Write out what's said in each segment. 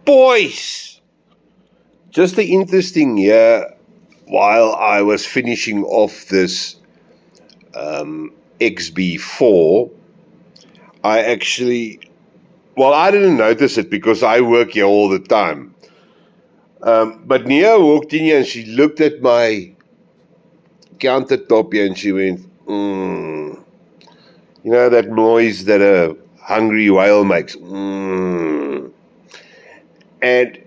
boys! Just the interesting here, while I was finishing off this XB4, I didn't notice it because I work here all the time. But Nia walked in here and she looked at my countertop here and she went, you know that noise that a hungry whale makes? And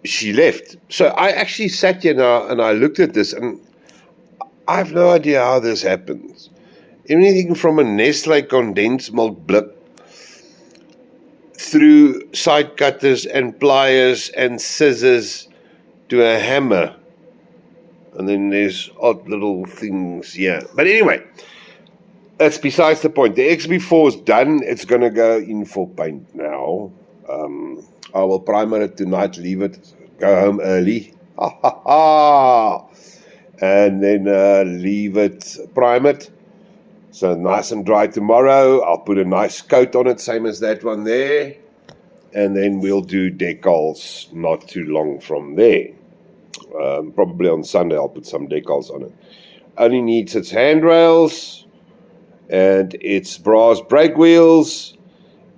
she left. So I actually sat here now and I looked at this and I have no idea how this happens. Anything from a Nestle condensed milk blip through side cutters and pliers and scissors to a hammer. And then there's odd little things here. But anyway, that's besides the point. The XB4 is done. It's going to go in for paint now. I will primer it tonight, leave it, go home early. And then leave it, prime it. So nice and dry tomorrow. I'll put a nice coat on it, same as that one there. And then we'll do decals not too long from there. Probably on Sunday I'll put some decals on it. Only needs its handrails and its brass brake wheels.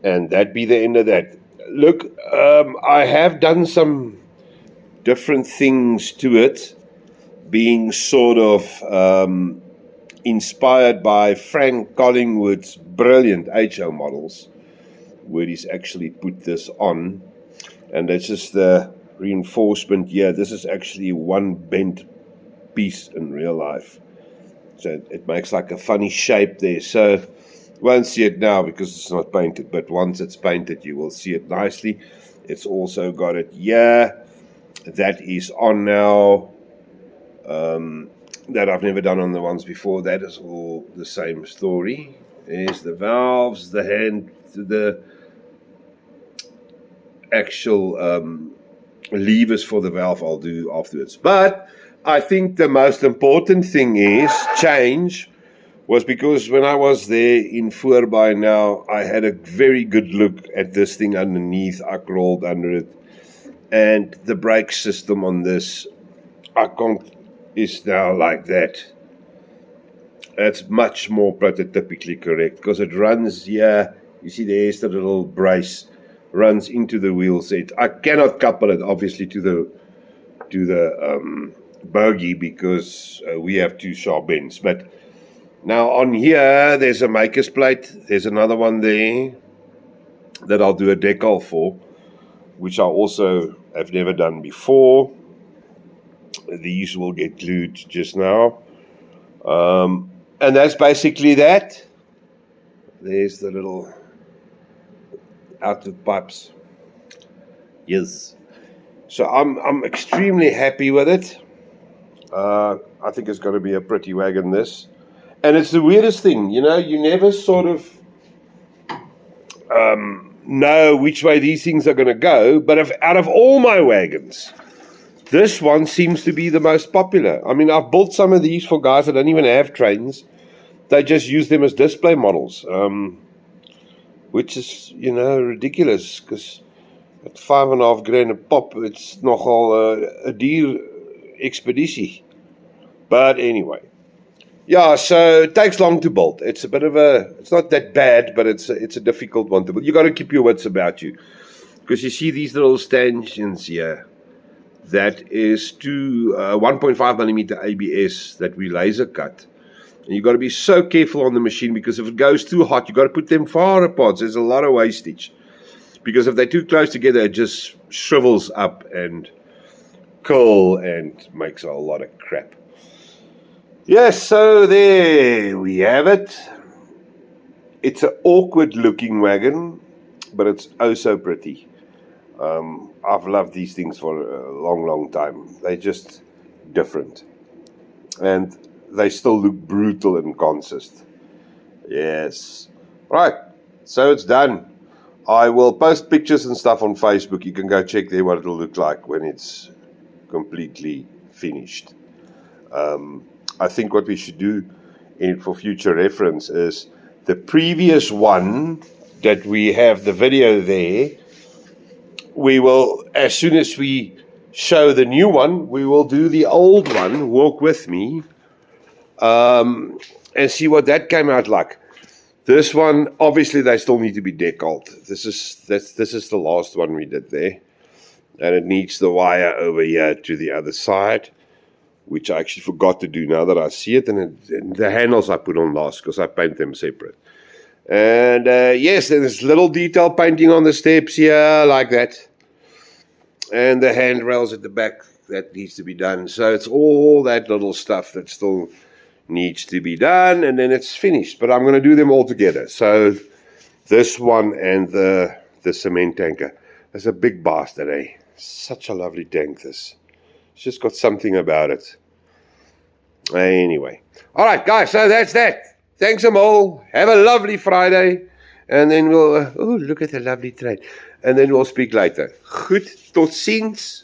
And that'd be the end of that. Look, I have done some different things to it, being sort of inspired by Frank Collingwood's brilliant HO models, where he's actually put this on. And that's just the reinforcement here. This is actually one bent piece in real life. So it makes like a funny shape there. So you won't see it now because it's not painted, but once it's painted, you will see it nicely. It's also got it here. That is on now. That I've never done on the ones before. That is all the same story. There's the valves, the actual levers for the valve I'll do afterwards. But I think the most important thing was because when I was there in Voorby now, I had a very good look at this thing underneath. I crawled under it. And the brake system on this, is now like that. It's much more prototypically correct because it runs here. You see there's the little brace runs into the wheel set. I cannot couple it obviously to the bogie because we have two sharp ends. But now on here there's a maker's plate. There's another one there that I'll do a decal for, which I also have never done before. These will get glued just now. And that's basically that. There's the little outlet pipes. Yes. So I'm extremely happy with it. I think it's going to be a pretty wagon, this. And it's the weirdest thing, you know, you never sort of know which way these things are going to go. But out of all my wagons, this one seems to be the most popular. I mean, I've built some of these for guys that don't even have trains. They just use them as display models, which is, you know, ridiculous because at $5.5 a pop, it's nogal a duur expeditie. But anyway, yeah, so it takes long to build. It's it's not that bad, but it's a difficult one to build. You got to keep your wits about you because you see these little stanchions here. That is 1.5 millimeter ABS that we laser cut. And you've got to be so careful on the machine because if it goes too hot, you've got to put them far apart. So there's a lot of wastage. Because if they're too close together, it just shrivels up and curl and makes a lot of crap. Yes, so there we have it. It's an awkward looking wagon, but it's oh so pretty. I've loved these things for a long, long time. They're just different. And they still look brutal and consist. Yes. Right. So it's done. I will post pictures and stuff on Facebook. You can go check there what it'll look like when it's completely finished. I think what we should do for future reference is the previous one that we have the video there. we will, as soon as we show the new one, we will do the old one, walk with me, and see what that came out like. This one, obviously, they still need to be decaled. This is the last one we did there. And it needs the wire over here to the other side, which I actually forgot to do now that I see it. And the handles I put on last because I paint them separate. And yes, there's little detail painting on the steps here, like that. And the handrails at the back, that needs to be done. So it's all that little stuff that still needs to be done, and then it's finished. But I'm going to do them all together. So this one and the cement tanker. That's a big bastard, eh? Such a lovely tank, this. It's just got something about it. Anyway. All right, guys, so that's that. Thanks them all. Have a lovely Friday. And then we'll... oh, look at the lovely train. And then we'll speak later. Goed, tot ziens.